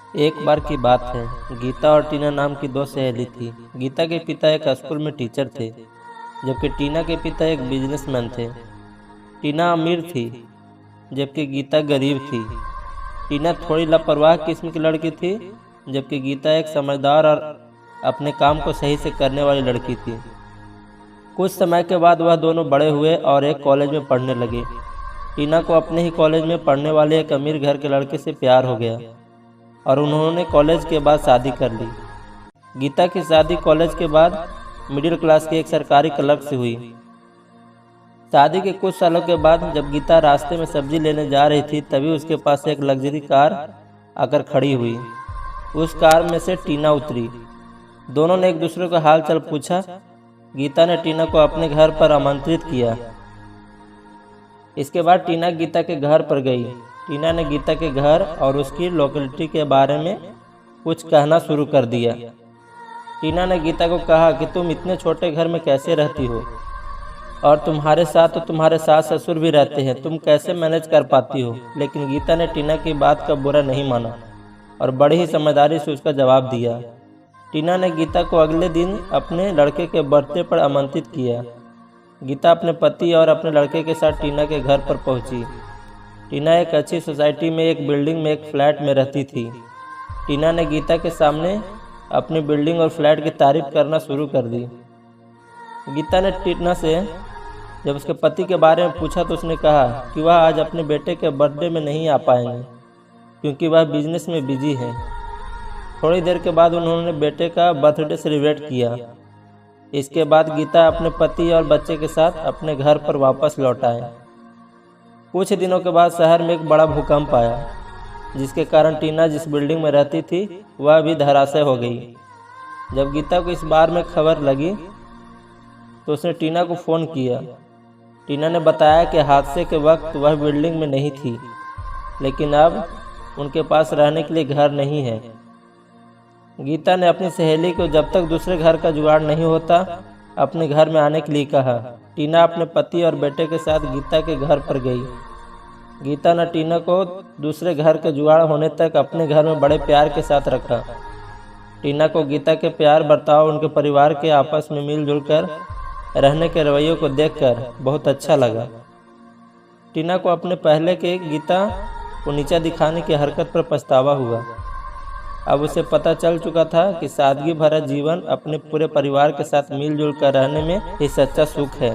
एक बार की बात है, गीता और टीना नाम की दो सहेली थी। गीता के पिता एक स्कूल में टीचर थे, जबकि टीना के पिता एक बिजनेसमैन थे। टीना अमीर थी, जबकि गीता गरीब थी। टीना थोड़ी लापरवाह किस्म की लड़की थी, जबकि गीता एक समझदार और अपने काम को सही से करने वाली लड़की थी। कुछ समय के बाद वह दोनों बड़े हुए और एक कॉलेज में पढ़ने लगे। टीना को अपने ही कॉलेज में पढ़ने वाले एक अमीर घर के लड़के से प्यार हो गया और उन्होंने कॉलेज के बाद शादी कर ली। गीता की शादी कॉलेज के बाद मिडिल क्लास के एक सरकारी क्लर्क से हुई। शादी के कुछ सालों के बाद जब गीता रास्ते में सब्जी लेने जा रही थी, तभी उसके पास एक लग्जरी कार आकर खड़ी हुई। उस कार में से टीना उतरी। दोनों ने एक दूसरे का हाल चाल पूछा। गीता ने टीना को अपने घर पर आमंत्रित किया। इसके बाद टीना गीता के घर पर गई। टीना ने गीता के घर और उसकी लोकेलिटी के बारे में कुछ कहना शुरू कर दिया। टीना ने गीता को कहा कि तुम इतने छोटे घर में कैसे रहती हो, और तुम्हारे साथ तो तुम्हारे सास ससुर भी रहते हैं, तुम कैसे मैनेज कर पाती हो। लेकिन गीता ने टीना की बात का बुरा नहीं माना और बड़ी ही समझदारी से उसका जवाब दिया। टीना ने गीता को अगले दिन अपने लड़के के बर्थडे पर आमंत्रित किया। गीता अपने पति और अपने लड़के के साथ टीना के घर पर पहुंची। टीना एक अच्छी सोसाइटी में एक बिल्डिंग में एक फ्लैट में रहती थी। टीना ने गीता के सामने अपनी बिल्डिंग और फ्लैट की तारीफ करना शुरू कर दी। गीता ने टीना से जब उसके पति के बारे में पूछा तो उसने कहा कि वह आज अपने बेटे के बर्थडे में नहीं आ पाएंगे क्योंकि वह बिजनेस में बिजी है। थोड़ी देर के बाद उन्होंने बेटे का बर्थडे सेलिब्रेट किया। इसके बाद गीता अपने पति और बच्चे के साथ अपने घर पर वापस लौट आए। कुछ दिनों के बाद शहर में एक बड़ा भूकंप आया, जिसके कारण टीना जिस बिल्डिंग में रहती थी वह भी धराशायी हो गई। जब गीता को इस बारे में खबर लगी तो उसने टीना को फ़ोन किया। टीना ने बताया कि हादसे के वक्त वह बिल्डिंग में नहीं थी, लेकिन अब उनके पास रहने के लिए घर नहीं है। गीता ने अपनी सहेली को जब तक दूसरे घर का जुगाड़ नहीं होता अपने घर में आने के लिए कहा। टीना अपने पति और बेटे के साथ गीता के घर पर गई। गीता ने टीना को दूसरे घर के जुगाड़ होने तक अपने घर में बड़े प्यार के साथ रखा। टीना को गीता के प्यार बर्ताव, उनके परिवार के आपस में मिलजुल कर रहने के रवैयों को देखकर बहुत अच्छा लगा। टीना को अपने पहले के गीता को नीचा दिखाने की हरकत पर पछतावा हुआ। अब उसे पता चल चुका था कि सादगी भरा जीवन अपने पूरे परिवार के साथ मिलजुल कर रहने में ही सच्चा सुख है।